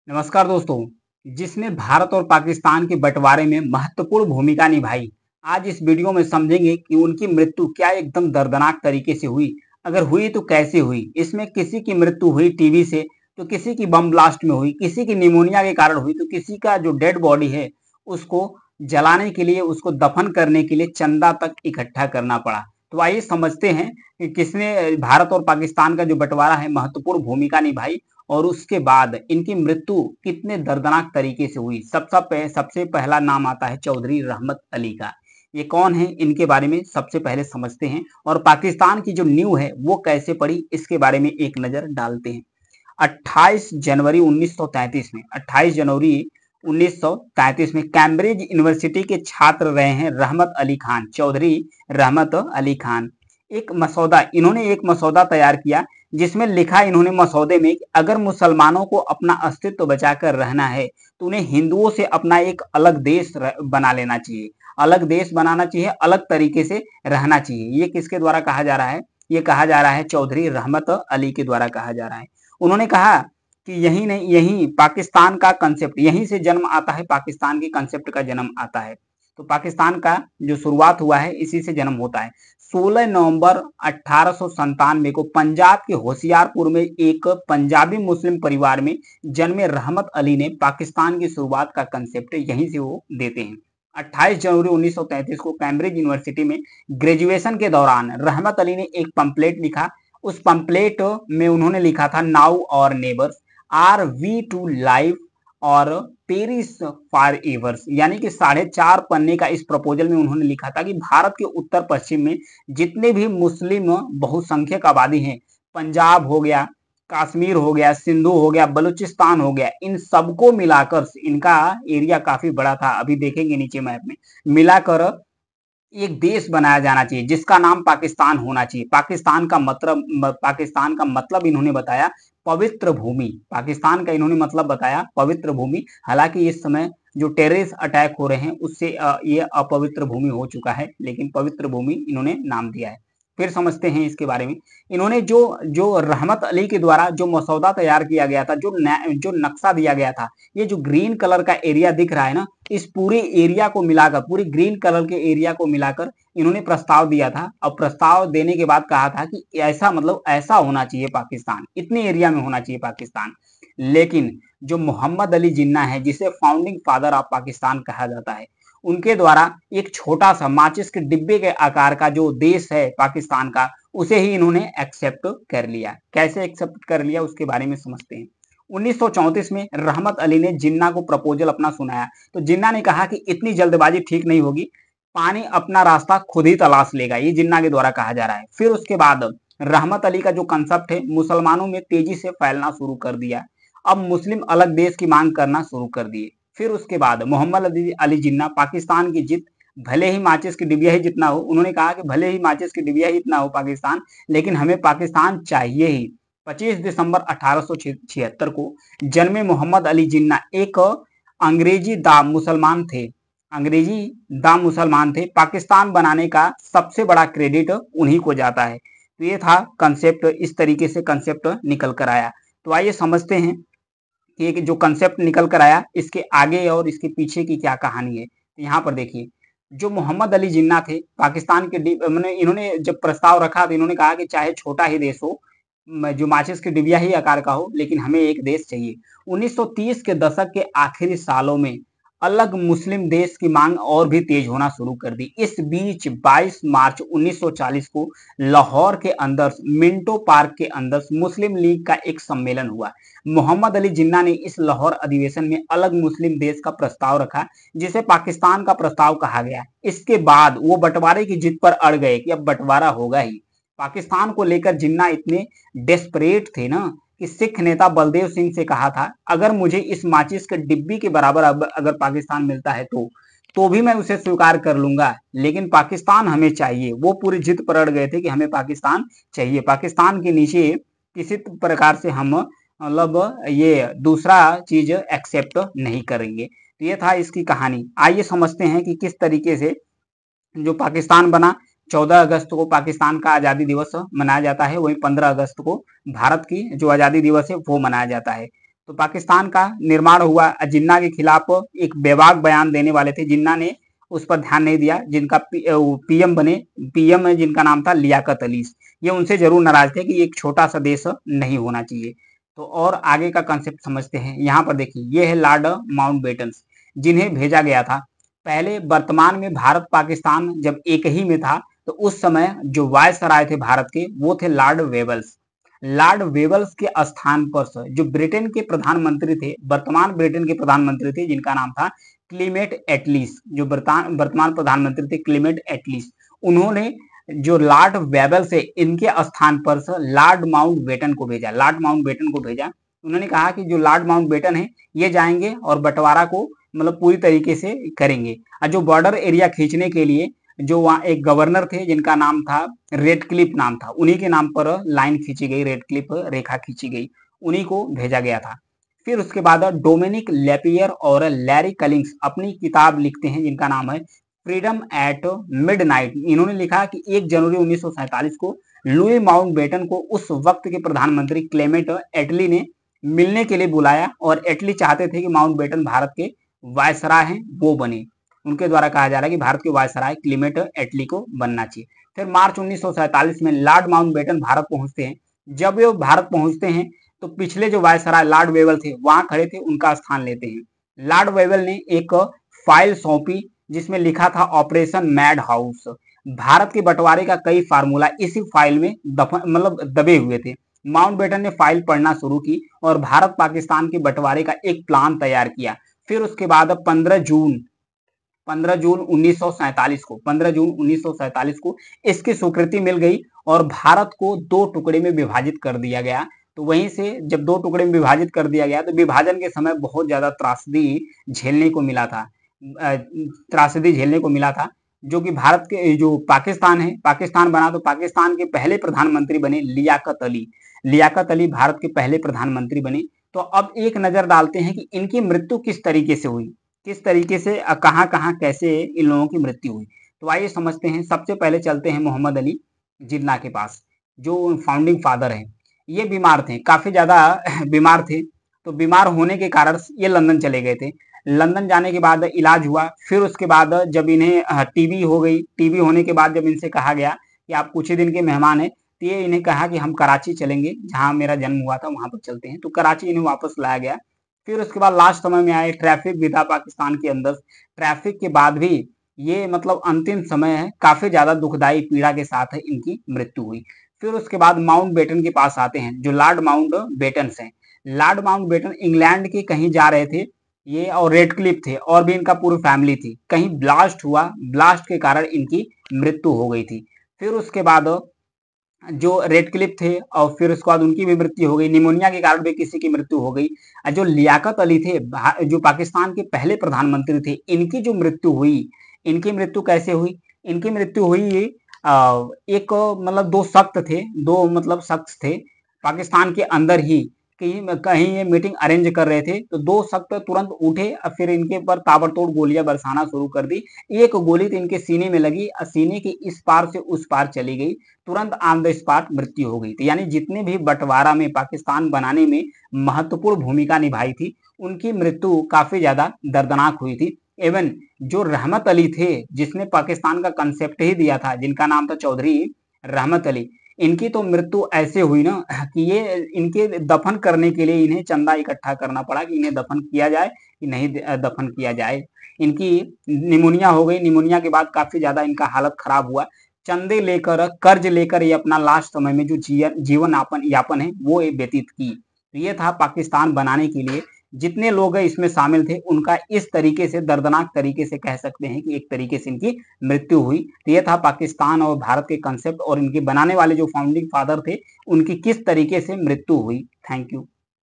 नमस्कार दोस्तों। जिसने भारत और पाकिस्तान के बंटवारे में महत्वपूर्ण भूमिका निभाई, आज इस वीडियो में समझेंगे कि उनकी मृत्यु क्या एकदम दर्दनाक तरीके से हुई, अगर हुई तो कैसे हुई। इसमें किसी की मृत्यु हुई टीबी से, तो किसी की बम ब्लास्ट में हुई, किसी की निमोनिया के कारण हुई, तो किसी का जो डेड बॉडी है उसको जलाने के लिए, उसको दफन करने के लिए चंदा तक इकट्ठा करना पड़ा। तो आइए समझते हैं कि किसने भारत और पाकिस्तान का जो बंटवारा है महत्वपूर्ण भूमिका निभाई और उसके बाद इनकी मृत्यु कितने दर्दनाक तरीके से हुई। सबसे पहला नाम आता है चौधरी रहमत अली का। ये कौन है, इनके बारे में सबसे पहले समझते हैं और पाकिस्तान की जो नींव है वो कैसे पड़ी इसके बारे में एक नजर डालते हैं। 28 जनवरी 1933 में 28 जनवरी 1933 में कैम्ब्रिज यूनिवर्सिटी के छात्र रहे हैं रहमत अली खान, चौधरी रहमत अली खान। इन्होंने एक मसौदा तैयार किया जिसमें लिखा इन्होंने मसौदे में कि अगर मुसलमानों को अपना अस्तित्व बचाकर रहना है तो उन्हें हिंदुओं से अपना एक अलग देश बना लेना चाहिए, अलग देश बनाना चाहिए, अलग तरीके से रहना चाहिए। ये किसके द्वारा कहा जा रहा है? ये कहा जा रहा है चौधरी रहमत अली के द्वारा कहा जा रहा है। उन्होंने कहा कि यही नहीं, यही पाकिस्तान का कंसेप्ट, यहीं से जन्म आता है, पाकिस्तान के कंसेप्ट का जन्म आता है। तो पाकिस्तान का जो शुरुआत हुआ है इसी से जन्म होता है। 16 नवंबर 1897 को पंजाब के होशियारपुर में एक पंजाबी मुस्लिम परिवार में जन्मे रहमत अली ने पाकिस्तान की शुरुआत का कंसेप्ट यहीं से वो देते हैं। 28 जनवरी 1933 को कैम्ब्रिज यूनिवर्सिटी में ग्रेजुएशन के दौरान रहमत अली ने एक पंपलेट लिखा। उस पंपलेट में उन्होंने लिखा था नाउ और neighbours are we to live और पेरिस फॉर एवर्स, यानी कि 4.5 पन्ने का इस प्रपोजल में उन्होंने लिखा था कि भारत के उत्तर पश्चिम में जितने भी मुस्लिम बहुसंख्यक आबादी हैं, पंजाब हो गया, कश्मीर हो गया, सिंधु हो गया, बलूचिस्तान हो गया, इन सबको मिलाकर, इनका एरिया काफी बड़ा था, अभी देखेंगे नीचे मैप में, मिलाकर एक देश बनाया जाना चाहिए जिसका नाम पाकिस्तान होना चाहिए। पाकिस्तान का मतलब इन्होंने बताया पवित्र भूमि। पाकिस्तान का इन्होंने मतलब बताया पवित्र भूमि। हालांकि इस समय जो टेररिस्ट अटैक हो रहे हैं उससे ये अपवित्र भूमि हो चुका है, लेकिन पवित्र भूमि इन्होंने नाम दिया है। फिर समझते हैं इसके बारे में। इन्होंने जो जो रहमत अली के द्वारा जो मसौदा तैयार किया गया था, जो नक्शा दिया गया था, ये जो ग्रीन कलर का एरिया दिख रहा है ना, इस पूरे एरिया को मिलाकर, पूरी ग्रीन कलर के एरिया को मिलाकर इन्होंने प्रस्ताव दिया था। और प्रस्ताव देने के बाद कहा था कि ऐसा, मतलब ऐसा होना चाहिए पाकिस्तान, इतने एरिया में होना चाहिए पाकिस्तान। लेकिन जो मोहम्मद अली जिन्ना है, जिसे फाउंडिंग फादर ऑफ पाकिस्तान कहा जाता है, उनके द्वारा एक छोटा सा माचिस के डिब्बे के आकार का जो देश है पाकिस्तान का, उसे ही इन्होंने एक्सेप्ट कर लिया। कैसे एक्सेप्ट कर लिया उसके बारे में समझते हैं। 1934 में रहमत अली ने जिन्ना को प्रपोजल अपना सुनाया, तो जिन्ना ने कहा कि इतनी जल्दबाजी ठीक नहीं होगी, पानी अपना रास्ता खुद ही तलाश लेगा, ये जिन्ना के द्वारा कहा जा रहा है। फिर उसके बाद रहमत अली का जो कंसेप्ट है मुसलमानों में तेजी से फैलना शुरू कर दिया। अब मुस्लिम अलग देश की मांग करना शुरू कर दिए। फिर उसके बाद मोहम्मद अली जिन्ना पाकिस्तान की जित, भले ही माचिस की डिबिया ही जितना हो, उन्होंने कहा कि भले ही माचिस की डिबिया ही इतना हो पाकिस्तान, लेकिन हमें पाकिस्तान चाहिए ही। 25 दिसंबर 1876 को जन्मे मोहम्मद अली जिन्ना एक अंग्रेजी दा मुसलमान थे, अंग्रेजी दा मुसलमान थे। पाकिस्तान बनाने का सबसे बड़ा क्रेडिट उन्हीं को जाता है। तो ये था कंसेप्ट, इस तरीके से कंसेप्ट निकल कर आया। तो आइए समझते हैं कि जो कंसेप्ट निकल कर आया इसके आगे और इसके पीछे की क्या कहानी है। तो यहाँ पर देखिए, जो मोहम्मद अली जिन्ना थे पाकिस्तान के इन्होंने जब प्रस्ताव रखा तो इन्होंने कहा कि चाहे छोटा ही देश हो, जो माचिस की डिबिया ही आकार का हो, लेकिन हमें एक देश चाहिए। 1930 के दशक के आखिरी सालों में अलग मुस्लिम देश की मांग और भी तेज होना शुरू कर दी। इस बीच 22 मार्च 1940 को लाहौर के अंदर मिंटो पार्क के अंदर मुस्लिम लीग का एक सम्मेलन हुआ। मोहम्मद अली जिन्ना ने इस लाहौर अधिवेशन में अलग मुस्लिम देश का प्रस्ताव रखा, जिसे पाकिस्तान का प्रस्ताव कहा गया। इसके बाद वो बंटवारे की जिद पर अड़ गए कि अब बंटवारा होगा ही। पाकिस्तान को लेकर जिन्ना इतने डेस्परेट थे ना कि सिख नेता बलदेव सिंह से कहा था, अगर मुझे इस माचिस के डिब्बी के बराबर अगर पाकिस्तान मिलता है तो भी मैं उसे स्वीकार कर लूंगा, लेकिन पाकिस्तान हमें चाहिए। वो पूरी जिद पर अड़ गए थे कि हमें पाकिस्तान चाहिए, पाकिस्तान के नीचे किसी प्रकार से हम, मतलब ये दूसरा चीज एक्सेप्ट नहीं करेंगे। तो ये था इसकी कहानी। आइए समझते हैं कि किस तरीके से जो पाकिस्तान बना। 14 अगस्त को पाकिस्तान का आज़ादी दिवस मनाया जाता है, वहीं 15 अगस्त को भारत की जो आज़ादी दिवस है वो मनाया जाता है। तो पाकिस्तान का निर्माण हुआ। जिन्ना के खिलाफ एक बेबाक बयान देने वाले थे, जिन्ना ने उस पर ध्यान नहीं दिया, जिनका पीएम बने, पीएम जिनका नाम था लियाकत अली। ये उनसे जरूर नाराज थे कि एक छोटा सा देश नहीं होना चाहिए। तो और आगे का कंसेप्ट समझते हैं। यहाँ पर देखिए, ये है लॉर्ड माउंटबेटन, जिन्हें भेजा गया था। पहले वर्तमान में भारत पाकिस्तान जब एक ही में था, तो उस समय जो वायसराय थे भारत के, वो थे लॉर्ड वेबल्स। लॉर्ड वेबल्स के स्थान पर जो ब्रिटेन के प्रधानमंत्री थे, वर्तमान ब्रिटेन के प्रधानमंत्री थे, जिनका नाम था क्लीमेट एटलीस, जो वर्तमान प्रधानमंत्री थे क्लीमेट एटलीस, उन्होंने जो लॉर्ड वेबल्स है इनके स्थान पर लॉर्ड माउंटबेटन को भेजा। लॉर्ड माउंटबेटन को भेजा। उन्होंने कहा कि जो लॉर्ड माउंटबेटन है ये जाएंगे और बंटवारा को मतलब पूरी तरीके से करेंगे। और जो बॉर्डर एरिया खींचने के लिए जो वहाँ एक गवर्नर थे जिनका नाम था रेडक्लिफ नाम था, उन्हीं के नाम पर लाइन खींची गई, रेडक्लिफ रेखा खींची गई, उन्हीं को भेजा गया था। फिर उसके बाद डोमिनिक लेपियर और लैरी कलिंग्स अपनी किताब लिखते हैं जिनका नाम है फ्रीडम एट मिडनाइट। इन्होंने लिखा कि 1 जनवरी 1947 को लुई माउंटबेटन को उस वक्त के प्रधानमंत्री क्लेमेंट एटली ने मिलने के लिए बुलाया, और एटली चाहते थे कि माउंटबेटन भारत के वायसराय हैं वो बने। उनके द्वारा कहा जा रहा है कि भारत के वायसराय क्लेमेंट एटली को बनना चाहिए। फिर मार्च 1947 में लॉर्ड माउंटबेटन भारत पहुंचते हैं। जब वे भारत पहुंचते हैं तो पिछले जो वायसराय लॉर्ड वेवल थे वहां खड़े थे, उनका स्थान लेते हैं। लॉर्ड वेवल ने एक फाइल सौंपी जिसमें लिखा था ऑपरेशन मैड हाउस। भारत के बंटवारे का कई फार्मूला इसी फाइल में दबे हुए थे। माउंटबेटन ने फाइल पढ़ना शुरू की और भारत पाकिस्तान के बंटवारे का एक प्लान तैयार किया। फिर उसके बाद 15 जून 1947 को इसकी स्वीकृति मिल गई और भारत को 2 टुकड़े में विभाजित कर दिया गया। तो वहीं से जब 2 टुकड़े में विभाजित कर दिया गया तो विभाजन के समय बहुत ज्यादा त्रासदी झेलने को मिला था, जो कि भारत के जो पाकिस्तान है, पाकिस्तान बना तो पाकिस्तान के पहले प्रधानमंत्री बने लियाकत अली। लियाकत अली भारत के पहले प्रधानमंत्री बने। तो अब एक नजर डालते हैं कि इनकी मृत्यु किस तरीके से हुई, किस तरीके से कहां कहां कैसे इन लोगों की मृत्यु हुई। तो आइए समझते हैं। सबसे पहले चलते हैं मोहम्मद अली जिन्ना के पास, जो फाउंडिंग फादर हैं। ये बीमार थे, काफी ज्यादा बीमार थे। तो बीमार होने के कारण ये लंदन चले गए थे। लंदन जाने के बाद इलाज हुआ। फिर उसके बाद जब इन्हें टीबी हो गई, टीबी होने के बाद जब इनसे कहा गया कि आप कुछ ही दिन के मेहमान हैं, तो ये इन्हें कहा कि हम कराची चलेंगे, जहां मेरा जन्म हुआ था वहां पर चलते हैं। तो कराची इन्हें वापस लाया गया। फिर उसके बाद लास्ट समय में आए, ट्रैफिक भी था पाकिस्तान के अंदर। ट्रैफिक के बाद भी ये अंतिम समय है, काफी ज्यादा दुखदाई पीड़ा के साथ इनकी मृत्यु हुई। फिर उसके बाद माउंटबेटन के पास आते हैं, जो लॉर्ड माउंटबेटन हैं। लॉर्ड माउंटबेटन इंग्लैंड के कहीं जा रहे थे ये, और रेडक्लिफ थे, और भी इनका पूरी फैमिली थी। कहीं ब्लास्ट हुआ, ब्लास्ट के कारण इनकी मृत्यु हो गई थी। फिर उसके बाद जो रेडक्लिफ थे और फिर उसके बाद उनकी भी मृत्यु हो गई, निमोनिया के कारण भी किसी की मृत्यु हो गई। जो लियाकत अली थे, जो पाकिस्तान के पहले प्रधानमंत्री थे, इनकी जो मृत्यु हुई, इनकी मृत्यु कैसे हुई? इनकी मृत्यु हुई एक 2 सख्त थे, 2 शख्स थे पाकिस्तान के अंदर ही, कहीं ये मीटिंग अरेंज कर रहे थे, तो 2 सख्त तुरंत उठे और फिर इनके पर ताबड़तोड़ गोलियां बरसाना शुरू कर दी। एक गोली तो इनके सीने में लगी और सीने के इस पार से उस पार चली गई, तुरंत ऑन द स्पॉट मृत्यु हो गई थी। यानी जितने भी बंटवारा में, पाकिस्तान बनाने में महत्वपूर्ण भूमिका निभाई थी, उनकी मृत्यु काफी ज्यादा दर्दनाक हुई थी। एवं जो रहमत अली थे, जिसने पाकिस्तान का कंसेप्ट ही दिया था, जिनका नाम था चौधरी रहमत अली, इनकी तो मृत्यु ऐसे हुई ना कि ये इनके दफन करने के लिए इन्हें चंदा इकट्ठा करना पड़ा कि इन्हें दफन किया जाए कि नहीं दफन किया जाए। इनकी निमोनिया हो गई। निमोनिया के बाद काफी ज्यादा इनका हालत खराब हुआ। चंदे लेकर, कर्ज लेकर ये अपना लास्ट समय में जो जीवन यापन है वो व्यतीत की। तो ये था पाकिस्तान बनाने के लिए जितने लोग इसमें शामिल थे, उनका इस तरीके से, दर्दनाक तरीके से कह सकते हैं कि एक तरीके से इनकी मृत्यु हुई। तो ये था पाकिस्तान और भारत के कंसेप्ट, और इनके बनाने वाले जो फाउंडिंग फादर थे उनकी किस तरीके से मृत्यु हुई। Thank you.